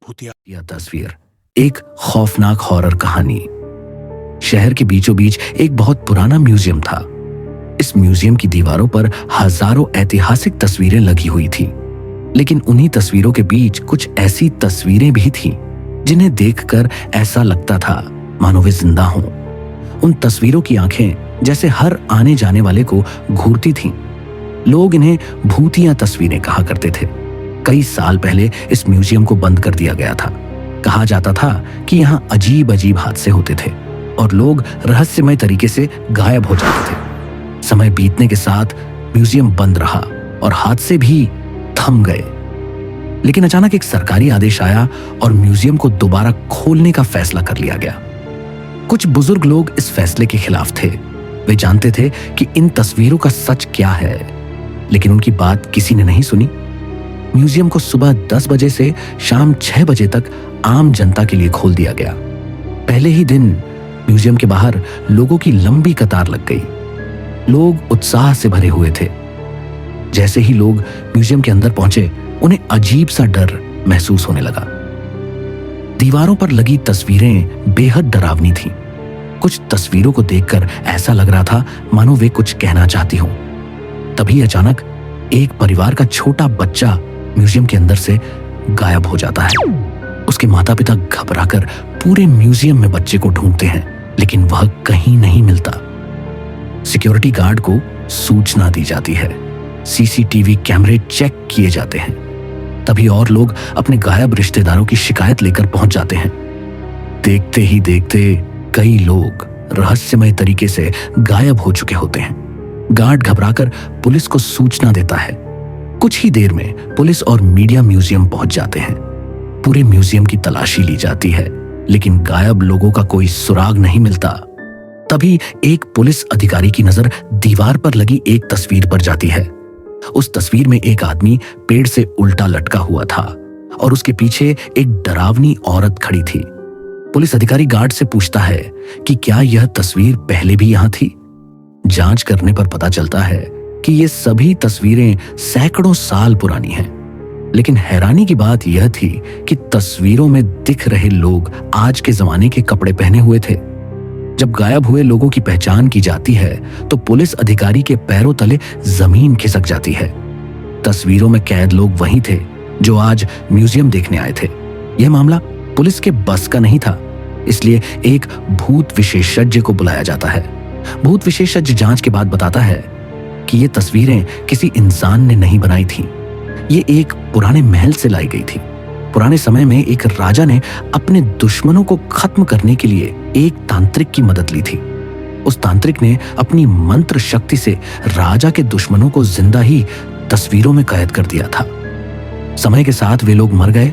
भूतिया। यह तस्वीर एक खौफनाक हॉरर कहानी। शहर के बीचों बीच एक बहुत पुराना म्यूजियम था। इस म्यूजियम की दीवारों पर हजारों ऐतिहासिक तस्वीरें लगी हुई थी, लेकिन उन्हीं तस्वीरों के बीच कुछ ऐसी तस्वीरें भी थीं जिन्हें देखकर ऐसा लगता था मानो वे जिंदा हों। उन तस्वीरों की आंखें जैसे हर आने जाने वाले को घूरती थीं। लोग इन्हें भूतिया तस्वीरें कहा करते थे। कई साल पहले इस म्यूजियम को बंद कर दिया गया था। कहा जाता था कि यहाँ अजीब अजीब हादसे होते थे और लोग रहस्यमय तरीके से गायब हो जाते थे। समय बीतने के साथ म्यूजियम बंद रहा और हादसे भी थम गए। लेकिन अचानक एक सरकारी आदेश आया और म्यूजियम को दोबारा खोलने का फैसला कर लिया गया। कुछ बुजुर्ग लोग इस फैसले के खिलाफ थे। वे जानते थे कि इन तस्वीरों का सच क्या है, लेकिन उनकी बात किसी ने नहीं सुनी। म्यूजियम को सुबह 10 बजे से शाम 6 बजे तक आम जनता के लिए खोल दिया गया। पहले ही दिन म्यूजियम के बाहर लोगों की लंबी कतार लग गई। लोग उत्साह से भरे हुए थे। जैसे ही लोग म्यूजियम के अंदर पहुंचे, उन्हें अजीब सा डर महसूस होने लगा। दीवारों पर लगी तस्वीरें बेहद डरावनी थीं। कुछ तस्वीरों को देखकर ऐसा लग रहा था मानो वे कुछ कहना चाहती हों। तभी अचानक एक परिवार का छोटा बच्चा म्यूजियम के अंदर से गायब हो जाता है। उसके माता पिता घबराकर पूरे म्यूजियम में बच्चे को ढूंढते हैं, लेकिन वह कहीं नहीं मिलता। सिक्योरिटी गार्ड को सूचना दी जाती है। सीसीटीवी कैमरे चेक किए जाते हैं। तभी और लोग अपने गायब रिश्तेदारों की शिकायत लेकर पहुंच जाते हैं। देखते ही देखते कई लोग रहस्यमय तरीके से गायब हो चुके होते हैं। गार्ड घबराकर पुलिस को सूचना देता है। कुछ ही देर में पुलिस और मीडिया म्यूजियम पहुंच जाते हैं। पूरे म्यूजियम की तलाशी ली जाती है, लेकिन गायब लोगों का कोई सुराग नहीं मिलता। तभी एक पुलिस अधिकारी की नजर दीवार पर लगी एक तस्वीर पर जाती है। उस तस्वीर में एक आदमी पेड़ से उल्टा लटका हुआ था और उसके पीछे एक डरावनी औरत खड़ी थी। पुलिस अधिकारी गार्ड से पूछता है कि क्या यह तस्वीर पहले भी यहां थी। जांच करने पर पता चलता है कि ये सभी तस्वीरें सैकड़ों साल पुरानी हैं। लेकिन हैरानी की बात यह थी कि तस्वीरों में दिख रहे लोग आज के जमाने के कपड़े पहने हुए थे। जब गायब हुए लोगों की पहचान की जाती है तो पुलिस अधिकारी के पैरों तले जमीन खिसक जाती है। तस्वीरों में कैद लोग वही थे जो आज म्यूजियम देखने आए थे। यह मामला पुलिस के बस का नहीं था, इसलिए एक भूत विशेषज्ञ को बुलाया जाता है। भूत विशेषज्ञ जांच के बाद बताता है कि ये तस्वीरें किसी इंसान ने नहीं बनाई थीं। ये एक पुराने महल से लाई गई थी। पुराने समय में एक राजा ने अपने दुश्मनों को खत्म करने के लिए एक तांत्रिक की मदद ली थी। उस तांत्रिक ने अपनी मंत्र शक्ति से राजा के दुश्मनों को जिंदा ही तस्वीरों में कैद कर दिया था। समय के साथ वे लोग मर गए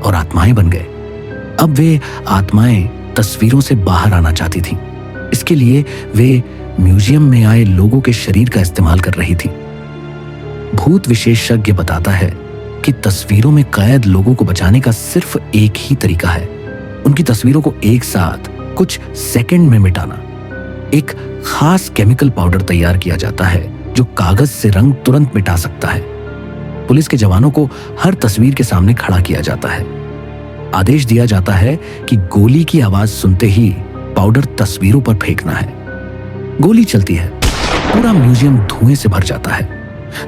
और आत्माएं बन गए। अब वे आत्माएं तस्वीरों से बाहर आना चाहती थीं। इसके लिए वे म्यूजियम में आए लोगों के शरीर का इस्तेमाल कर रही थी। भूत विशेषज्ञ बताता है कि तस्वीरों में कैद लोगों को बचाने का सिर्फ एक ही तरीका है, उनकी तस्वीरों को एक साथ कुछ सेकंड में मिटाना। एक खास केमिकल पाउडर तैयार किया जाता है जो कागज से रंग तुरंत मिटा सकता है। पुलिस के जवानों को हर तस्वीर के सामने खड़ा किया जाता है। आदेश दिया जाता है कि गोली की आवाज सुनते ही पाउडर तस्वीरों पर फेंकना है। गोली चलती है, पूरा म्यूजियम धुएं से भर जाता है।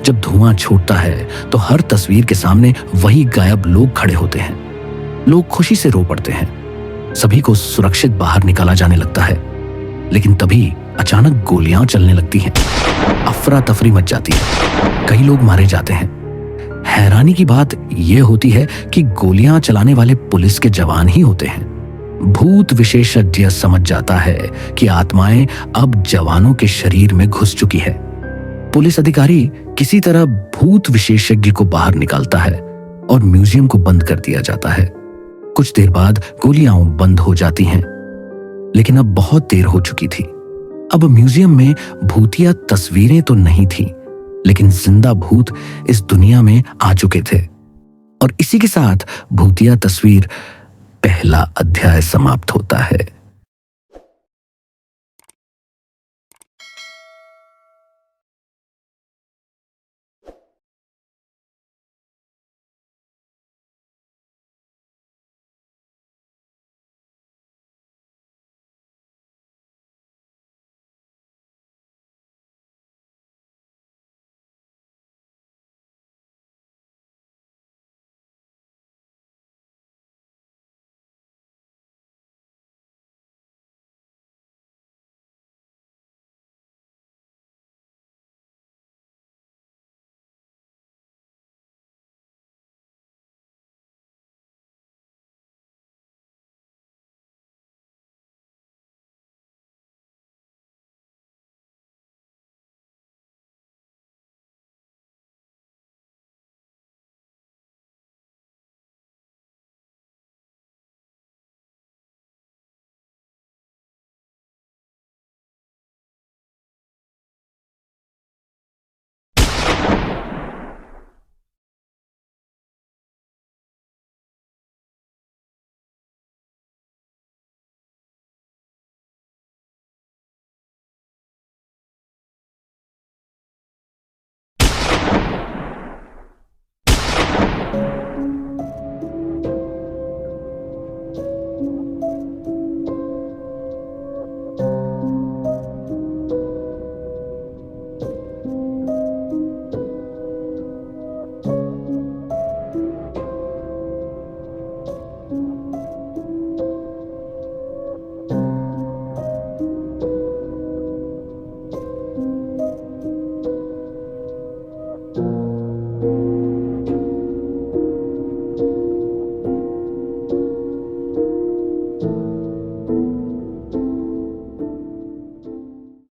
जब धुआं छूटता है तो हर तस्वीर के सामने वही गायब लोग खड़े होते हैं। लोग खुशी से रो पड़ते हैं। सभी को सुरक्षित बाहर निकाला जाने लगता है, लेकिन तभी अचानक गोलियां चलने लगती हैं। अफरा तफरी मच जाती है। कई लोग मारे जाते हैं। हैरानी की बात यह होती है कि गोलियां चलाने वाले पुलिस के जवान ही होते हैं। भूत विशेषज्ञ समझ जाता है कि आत्माएं अब जवानों के शरीर में घुस चुकी है। पुलिस अधिकारी किसी तरह भूत विशेषज्ञ को बाहर निकालता है और म्यूजियम को बंद कर दिया जाता है। कुछ देर बाद गोलियां बंद हो जाती हैं, लेकिन अब बहुत देर हो चुकी थी। अब म्यूजियम में भूतिया तस्वीरें तो नहीं थी, लेकिन जिंदा भूत इस दुनिया में आ चुके थे। और इसी के साथ भूतिया तस्वीर पहला अध्याय समाप्त होता है।